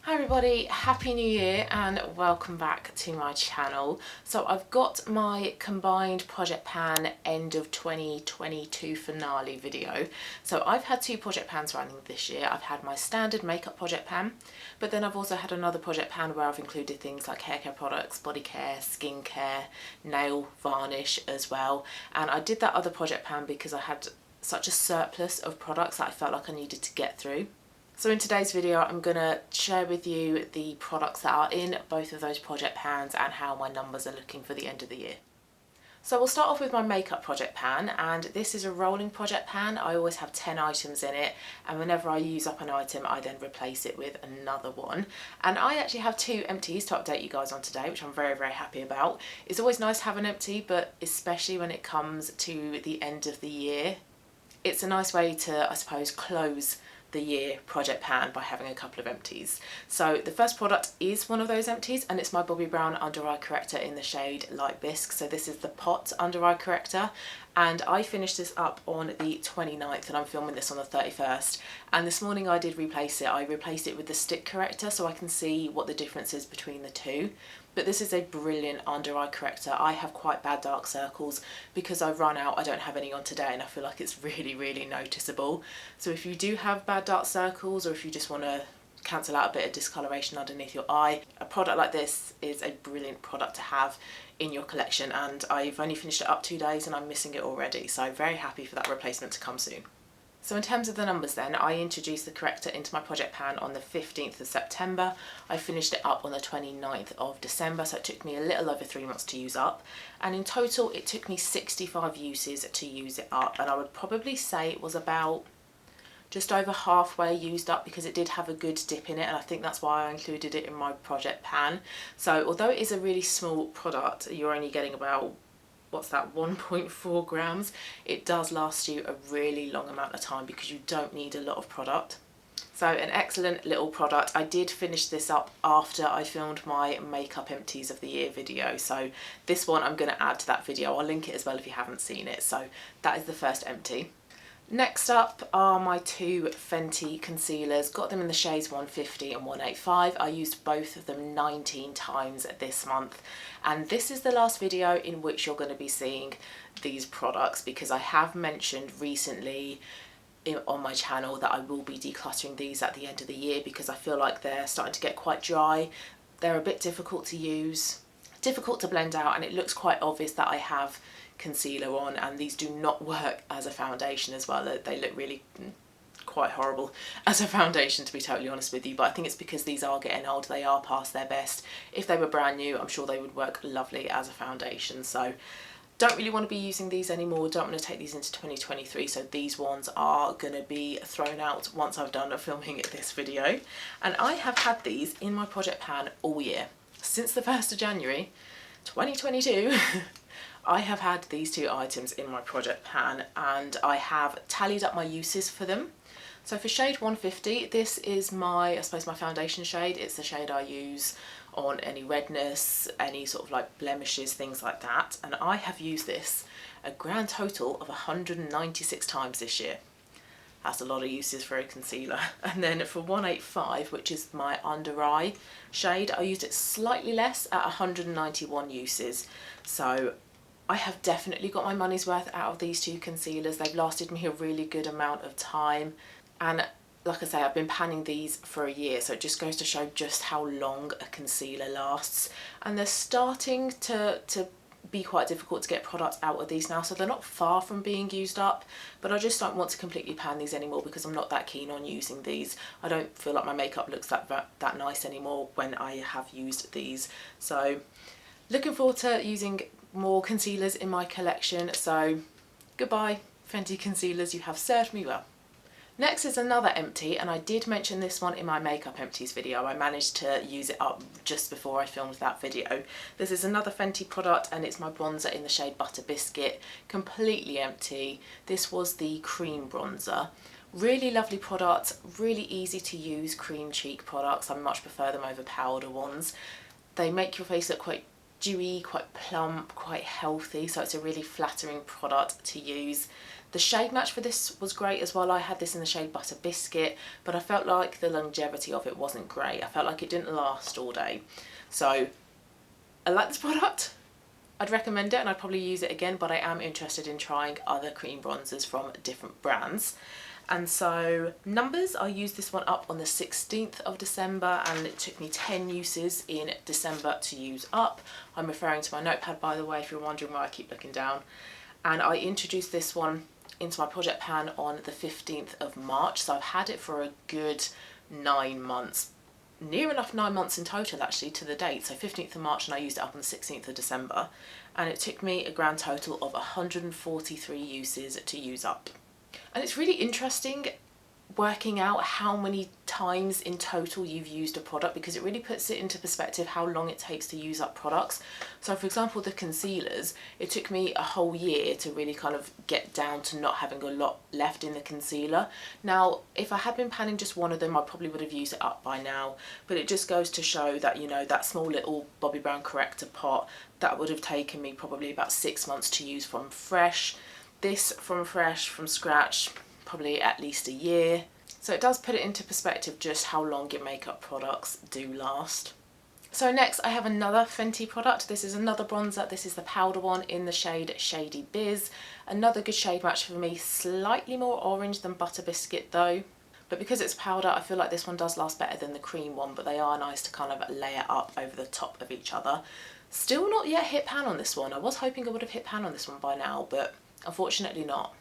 Hi everybody, Happy New Year and welcome back to my channel. So I've got my combined project pan end of 2022 finale video. So I've had two project pans running this year. I've had my standard makeup project pan, but then I've also had another project pan where I've included things like hair care products, body care, skin care, nail varnish as well. And I did that other project pan because I had such a surplus of products that I felt like I needed to get through. So in today's video, I'm going to share with you the products that are in both of those project pans and how my numbers are looking for the end of the year. So we'll start off with my makeup project pan, and this is a rolling project pan. I always have 10 items in it, and whenever I use up an item, I then replace it with another one. And I actually have two empties to update you guys on today, which I'm very, very happy about. It's always nice to have an empty, but especially when it comes to the end of the year, it's a nice way to, I suppose, close the year project pan by having a couple of empties. So the first product is one of those empties, and it's my Bobbi Brown under eye corrector in the shade Light Bisque. So this is the pot under eye corrector, and I finished this up on the 29th and I'm filming this on the 31st, and this morning I did replace it. I replaced it with the stick corrector so I can see what the difference is between the two. But this is a brilliant under eye corrector. I have quite bad dark circles because I've run out. I don't have any on today and I feel like it's really, really noticeable. So if you do have bad dark circles, or if you just want to cancel out a bit of discoloration underneath your eye, a product like this is a brilliant product to have in your collection, and I've only finished it up 2 days and I'm missing it already. So very happy for that replacement to come soon. So in terms of the numbers then, I introduced the corrector into my project pan on the 15th of September. I finished it up on the 29th of December, so it took me a little over 3 months to use up. And in total, it took me 65 uses to use it up. And I would probably say it was about just over halfway used up because it did have a good dip in it. And I think that's why I included it in my project pan. So although it is a really small product, you're only getting about, what's that, 1.4 grams, it does last you a really long amount of time because you don't need a lot of product. So an excellent little product. I did finish this up after I filmed my makeup empties of the year video, so this one I'm going to add to that video. I'll link it as well if you haven't seen it. So that is the first empty. Next up are my two Fenty Concealers. Got them in the shades 150 and 185. I used both of them 19 times this month. And this is the last video in which you're going to be seeing these products, because I have mentioned recently on my channel that I will be decluttering these at the end of the year because I feel like they're starting to get quite dry. They're a bit difficult to use, difficult to blend out, and it looks quite obvious that I have concealer on, and these do not work as a foundation as well. They look really quite horrible as a foundation, to be totally honest with you, but I think it's because these are getting old. They are past their best. If they were brand new, I'm sure they would work lovely as a foundation. So don't really want to be using these anymore, don't want to take these into 2023, so these ones are going to be thrown out once I've done filming this video. And I have had these in my project pan all year. Since the 1st of January 2022 I have had these two items in my project pan, and I have tallied up my uses for them. So for shade 150, this is my, I suppose, my foundation shade. It's the shade I use on any redness, any sort of like blemishes, things like that. And I have used this a grand total of 196 times this year. That's a lot of uses for a concealer. And then for 185, which is my under eye shade, I used it slightly less at 191 uses. So I have definitely got my money's worth out of these two concealers. They've lasted me a really good amount of time. And like I say, I've been panning these for a year, so it just goes to show just how long a concealer lasts. And they're starting to be quite difficult to get products out of these now, so they're not far from being used up, but I just don't want to completely pan these anymore because I'm not that keen on using these. I don't feel like my makeup looks that nice anymore when I have used these. So looking forward to using more concealers in my collection. So goodbye Fenty Concealers, you have served me well. Next is another empty, and I did mention this one in my makeup empties video. I managed to use it up just before I filmed that video. This is another Fenty product, and it's my bronzer in the shade Butter Biscuit, completely empty. This was the cream bronzer. Really lovely product, really easy to use cream cheek products. I much prefer them over powder ones. They make your face look quite dewy, quite plump, quite healthy, so it's a really flattering product to use. The shade match for this was great as well. I had this in the shade Butter Biscuit, but I felt like the longevity of it wasn't great. I felt like it didn't last all day. So I like this product. I'd recommend it and I'd probably use it again, but I am interested in trying other cream bronzers from different brands. And so numbers, I used this one up on the 16th of December and it took me 10 uses in December to use up. I'm referring to my notepad, by the way, if you're wondering why I keep looking down. And I introduced this one into my project pan on the 15th of March. So I've had it for a good 9 months, near enough 9 months in total actually to the date. So 15th of March and I used it up on the 16th of December. And it took me a grand total of 143 uses to use up. And it's really interesting working out how many times in total you've used a product, because it really puts it into perspective how long it takes to use up products. So for example, the concealers, it took me a whole year to really kind of get down to not having a lot left in the concealer. Now, if I had been panning just one of them, I probably would have used it up by now, but it just goes to show that, you know, that small little Bobbi Brown Corrector pot, that would have taken me probably about 6 months to use from fresh. This from fresh, from scratch, probably at least a year. So it does put it into perspective just how long your makeup products do last. So next I have another Fenty product. This is another bronzer. This is the powder one in the shade Shady Biz. Another good shade match for me, slightly more orange than Butter Biscuit though. But because it's powder, I feel like this one does last better than the cream one, but they are nice to kind of layer up over the top of each other. Still not yet hit pan on this one. I was hoping I would have hit pan on this one by now, but unfortunately not.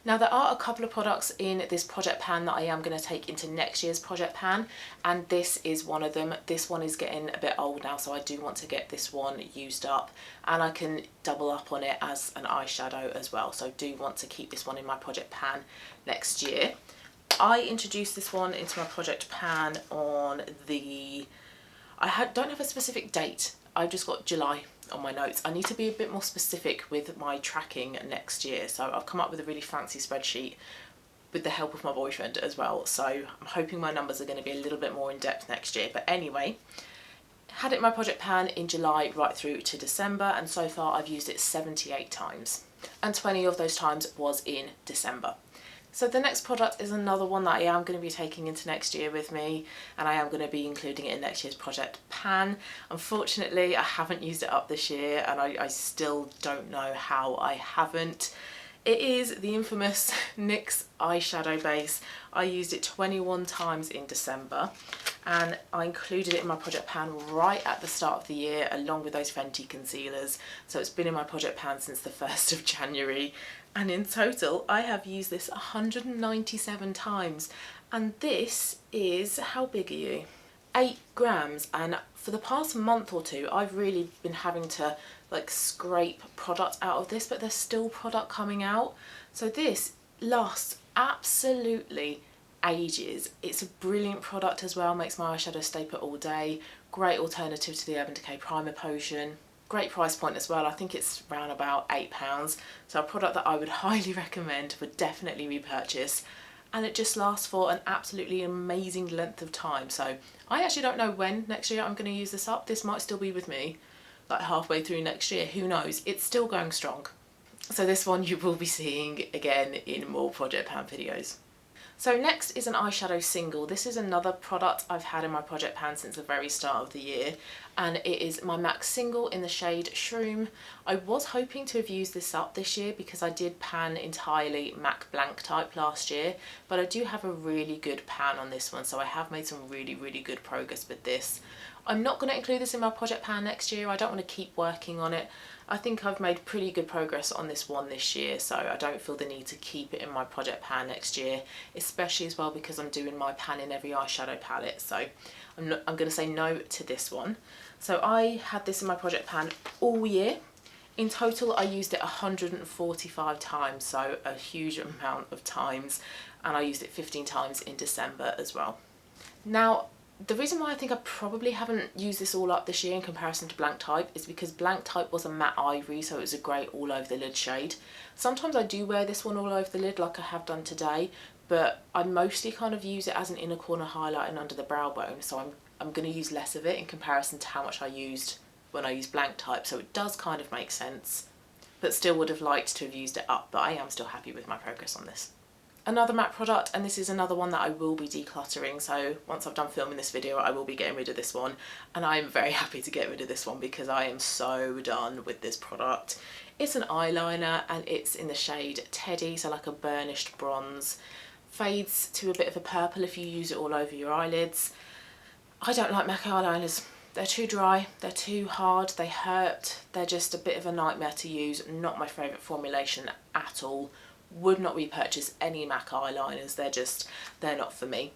Now there are a couple of products in this project pan that I am going to take into next year's project pan, and this is one of them. This one is getting a bit old now, so I do want to get this one used up, and I can double up on it as an eyeshadow as well, so I do want to keep this one in my project pan next year. I introduced this one into my project pan on the, don't have a specific date, I've just got July on my notes. I need to be a bit more specific with my tracking next year, so I've come up with a really fancy spreadsheet with the help of my boyfriend as well, so I'm hoping my numbers are going to be a little bit more in depth next year. But anyway, had it in my project pan in July right through to December, and so far I've used it 78 times, and 20 of those times was in December. So the next product is another one that I am going to be taking into next year with me, and I am going to be including it in next year's project pan. Unfortunately, I haven't used it up this year, and I still don't know how I haven't. It is the infamous Nyx Eyeshadow Base. I used it 21 times in December, and I included it in my project pan right at the start of the year along with those Fenty Concealers. So it's been in my project pan since the 1st of January. And in total, I have used this 197 times. And this is, how big are you? 8 grams. And for the past month or two, I've really been having to like scrape product out of this, but there's still product coming out. So this lasts absolutely ages. It's a brilliant product as well, makes my eyeshadow stay put all day. Great alternative to the Urban Decay Primer Potion. Great price point as well. I think it's around about £8. So a product that I would highly recommend, would definitely repurchase. And it just lasts for an absolutely amazing length of time. So I actually don't know when next year I'm going to use this up. This might still be with me like halfway through next year. Who knows? It's still going strong. So this one you will be seeing again in more project pan videos. So next is an eyeshadow single. This is another product I've had in my project pan since the very start of the year, and it is my MAC single in the shade Shroom. I was hoping to have used this up this year because I did pan entirely MAC blank type last year, but I do have a really good pan on this one, so I have made some really good progress with this. I'm not going to include this in my project pan next year. I don't want to keep working on it. I think I've made pretty good progress on this one this year, so I don't feel the need to keep it in my project pan next year, especially as well because I'm doing my pan in every eyeshadow palette, so I'm going to say no to this one. So I had this in my project pan all year. In total I used it 145 times, so a huge amount of times, and I used it 15 times in December as well. Now, the reason why I think I probably haven't used this all up this year in comparison to blank type is because blank type was a matte ivory, so it was a great all over the lid shade. Sometimes I do wear this one all over the lid like I have done today, but I mostly kind of use it as an inner corner highlight and under the brow bone, so I'm going to use less of it in comparison to how much I used when I use blank type, so it does kind of make sense, but still would have liked to have used it up, but I am still happy with my progress on this. Another MAC product, and this is another one that I will be decluttering, so once I've done filming this video I will be getting rid of this one, and I'm very happy to get rid of this one because I am so done with this product. It's an eyeliner and it's in the shade Teddy, so like a burnished bronze. Fades to a bit of a purple if you use it all over your eyelids. I don't like MAC eyeliners. They're too dry, they're too hard, they hurt, they're just a bit of a nightmare to use. Not my favourite formulation at all. Would not repurchase any MAC eyeliners, they're not for me.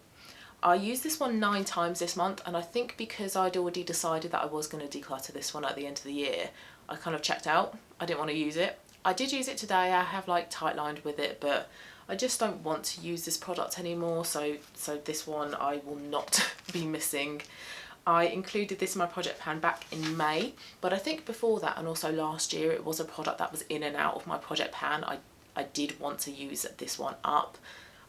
I used this one 9 times this month, and I think because I'd already decided that I was going to declutter this one at the end of the year, I kind of checked out. I didn't want to use it. I did use it today, I have like tight lined with it, but I just don't want to use this product anymore, so this one I will not be missing. I included this in my project pan back in May, but I think before that and also last year it was a product that was in and out of my project pan. I did want to use this one up.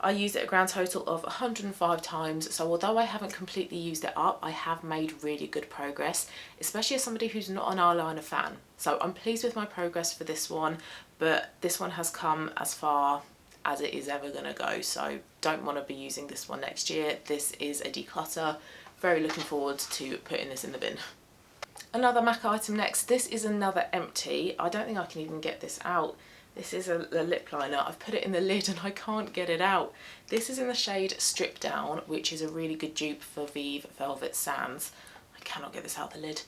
I used it a grand total of 105 times, so although I haven't completely used it up, I have made really good progress, especially as somebody who's not an eyeliner fan. So I'm pleased with my progress for this one, but this one has come as far as it is ever going to go, so don't want to be using this one next year. This is a declutter. Very looking forward to putting this in the bin. Another MAC item next. This is another empty. I don't think I can even get this out. This is a lip liner. I've put it in the lid and I can't get it out. This is in the shade Stripdown, which is a really good dupe for Vieve Velvet Sands. I cannot get this out the lid.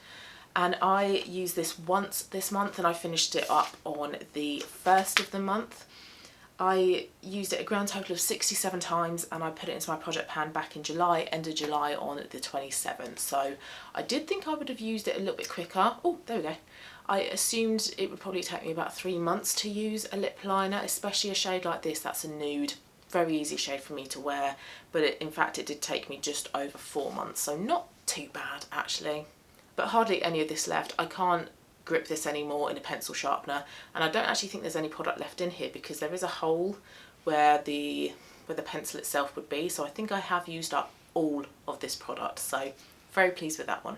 And I used this once this month and I finished it up on the 1st of the month. I used it a grand total of 67 times and I put it into my project pan back in July, end of July on the 27th. So I did think I would have used it a little bit quicker. Oh, there we go. I assumed it would probably take me about 3 months to use a lip liner, especially a shade like this. That's a nude, very easy shade for me to wear, but in fact it did take me just over 4 months, so not too bad actually. But hardly any of this left. I can't grip this anymore in a pencil sharpener, and I don't actually think there's any product left in here because there is a hole where the pencil itself would be, so I think I have used up all of this product, so very pleased with that one.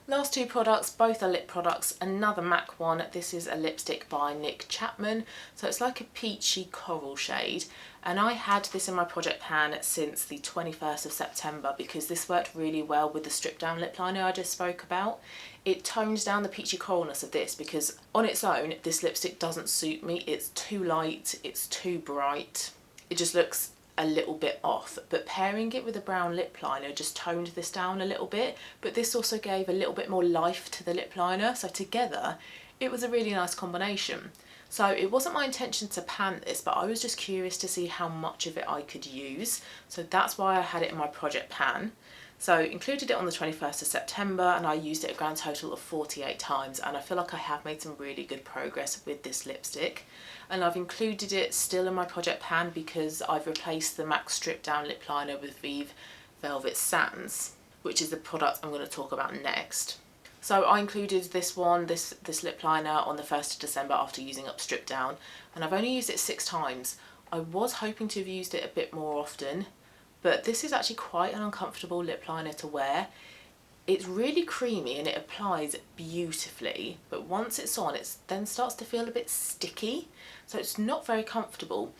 Last 2 products, both are lip products. Another MAC one. This is a lipstick by Nic Chapman, so it's like a peachy coral shade, and I had this in my project pan since the 21st of September because this worked really well with the Stripdown lip liner I just spoke about. It tones down the peachy coralness of this because on its own this lipstick doesn't suit me. It's too light, it's too bright, it just looks a little bit off, but pairing it with a brown lip liner just toned this down a little bit, but this also gave a little bit more life to the lip liner, so together it was a really nice combination. So it wasn't my intention to pan this, but I was just curious to see how much of it I could use, so that's why I had it in my project pan. So included it on the 21st of September and I used it a grand total of 48 times, and I feel like I have made some really good progress with this lipstick. And I've included it still in my project pan because I've replaced the MAC Stripdown lip liner with Vieve Velvet Sands, which is the product I'm going to talk about next. So I included this one, this lip liner on the 1st of December after using up Stripdown, and I've only used it 6 times. I was hoping to have used it a bit more often, but this is actually quite an uncomfortable lip liner to wear. It's really creamy and it applies beautifully, but once it's on, it then starts to feel a bit sticky, so it's not very comfortable.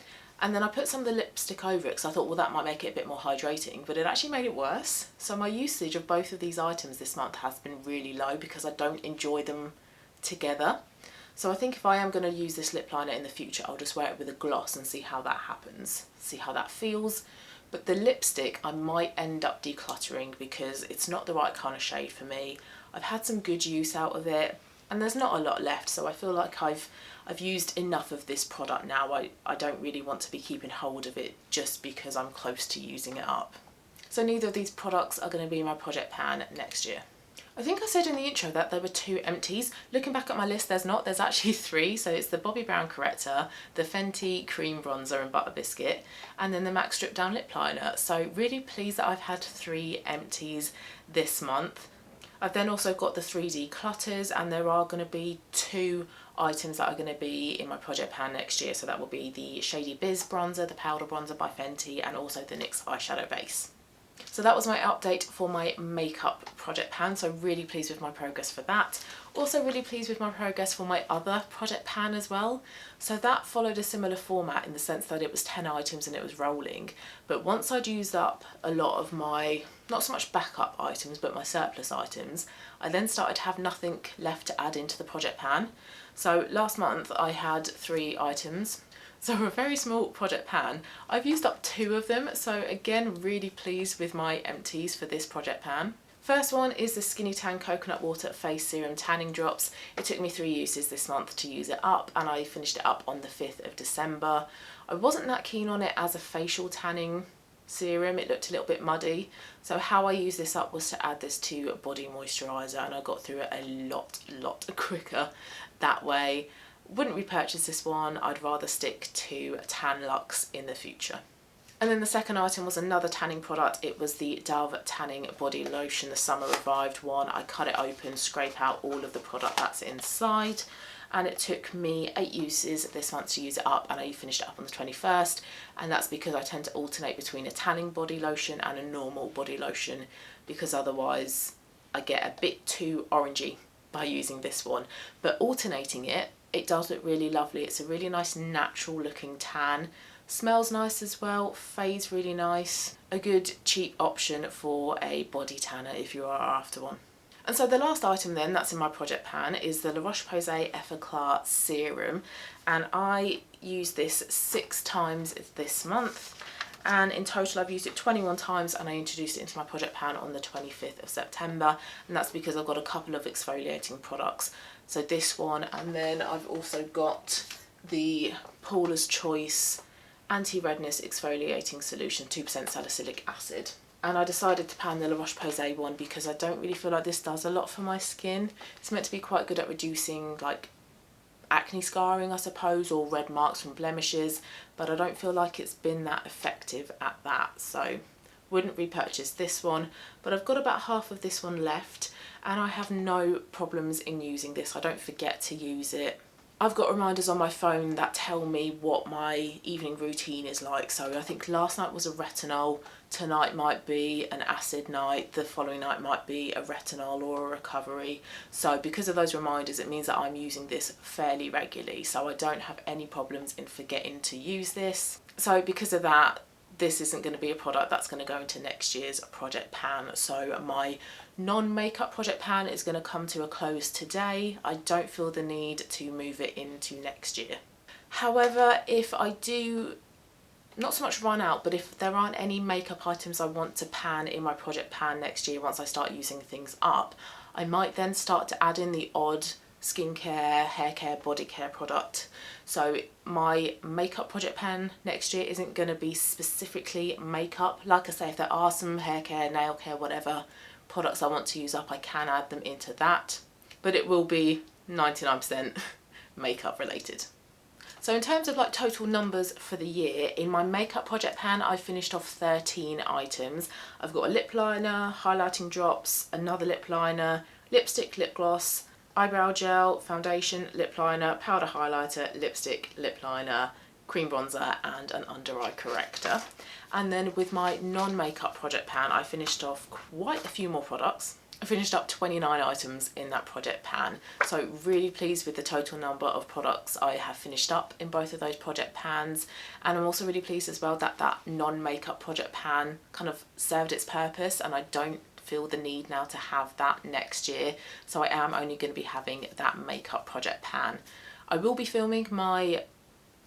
And then I put some of the lipstick over it because I thought, well, that might make it a bit more hydrating, but it actually made it worse. So my usage of both of these items this month has been really low because I don't enjoy them together. So I think if I am going to use this lip liner in the future, I'll just wear it with a gloss and see how that happens, see how that feels. But the lipstick I might end up decluttering because it's not the right kind of shade for me. I've had some good use out of it and there's not a lot left, so I feel like I've used enough of this product now. I don't really want to be keeping hold of it just because I'm close to using it up. So neither of these products are going to be in my project pan next year. I think I said in the intro that there were 2 empties. Looking back at my list, there's not. There's actually 3. So it's the Bobbi Brown Corrector, the Fenty Cream Bronzer and Butter Biscuit, and then the MAC Stripdown Lip Liner. So really pleased that I've had 3 empties this month. I've then also got the 3D clutters, and there are going to be 2 items that are going to be in my project pan next year. So that will be the Shady Biz Bronzer, the Powder Bronzer by Fenty, and also the Nyx Eyeshadow Base. So that was my update for my makeup project pan, so really pleased with my progress for that. Also really pleased with my progress for my other project pan as well. So that followed a similar format in the sense that it was 10 items and it was rolling, but once I'd used up a lot of my, not so much backup items, but my surplus items, I then started to have nothing left to add into the project pan. So last month I had 3 items. So a very small project pan. I've used up 2 of them, so again really pleased with my empties for this project pan. First one is the Skinny Tan Coconut Water Face Serum Tanning Drops. It took me 3 uses this month to use it up, and I finished it up on the 5th of December. I wasn't that keen on it as a facial tanning serum, it looked a little bit muddy, so how I used this up was to add this to a body moisturiser, and I got through it a lot quicker that way. Wouldn't repurchase this one, I'd rather stick to Tan Luxe in the future. And then the second item was another tanning product. It was the Dove Tanning Body Lotion, the Summer Revived one. I cut it open, scrape out all of the product that's inside, and it took me 8 uses this month to use it up, and I finished it up on the 21st, and that's because I tend to alternate between a tanning body lotion and a normal body lotion, because otherwise I get a bit too orangey by using this one. But alternating it, it does look really lovely. It's a really nice natural looking tan. Smells nice as well, fades really nice. A good cheap option for a body tanner if you are after one. And so the last item then that's in my project pan is the Roche-Posay Effaclar Serum. And I used this 6 times this month. And in total I've used it 21 times, and I introduced it into my project pan on the 25th of September. And that's because I've got a couple of exfoliating products. So this one, and then I've also got the Paula's Choice Anti-Redness Exfoliating Solution, 2% salicylic acid. And I decided to pan the La Roche-Posay one because I don't really feel like this does a lot for my skin. It's meant to be quite good at reducing like acne scarring, I suppose, or red marks from blemishes, but I don't feel like it's been that effective at that, so wouldn't repurchase this one. But I've got about half of this one left, and I have no problems in using this. I don't forget to use it. I've got reminders on my phone that tell me what my evening routine is like. So I think last night was a retinol, tonight might be an acid night, the following night might be a retinol or a recovery. So because of those reminders, it means that I'm using this fairly regularly. So I don't have any problems in forgetting to use this. So because of that, this isn't going to be a product that's going to go into next year's project pan. So my non-makeup project pan is going to come to a close today. I don't feel the need to move it into next year. However, if I do not so much run out, but if there aren't any makeup items I want to pan in my project pan next year once I start using things up, I might then start to add in the odd skincare, hair care, body care product. So my makeup project pan next year isn't going to be specifically makeup. Like I say, if there are some hair care, nail care, whatever products I want to use up, I can add them into that, but it will be 99% makeup related. So in terms of like total numbers for the year, in my makeup project pan I finished off 13 items. I've got a lip liner, highlighting drops, another lip liner, lipstick, lip gloss, eyebrow gel, foundation, lip liner, powder highlighter, lipstick, lip liner, cream bronzer and an under eye corrector. And then with my non-makeup project pan I finished off quite a few more products. I finished up 29 items in that project pan, so really pleased with the total number of products I have finished up in both of those project pans. And I'm also really pleased as well that that non-makeup project pan kind of served its purpose, and I don't feel the need now to have that next year, so I am only going to be having that makeup project pan. I will be filming my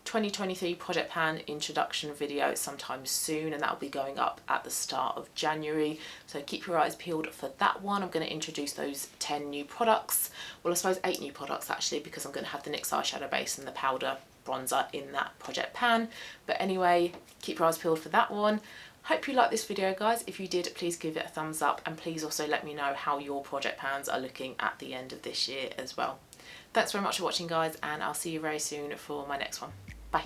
2023 project pan introduction video sometime soon, and that will be going up at the start of January, so keep your eyes peeled for that one. I'm going to introduce those 10 new products, well I suppose 8 new products actually, because I'm going to have the Nyx Eyeshadow Base and the powder bronzer in that project pan. But anyway, keep your eyes peeled for that one. Hope you liked this video guys. If you did, please give it a thumbs up, and please also let me know how your project pans are looking at the end of this year as well. Thanks very much for watching guys, and I'll see you very soon for my next one. Bye.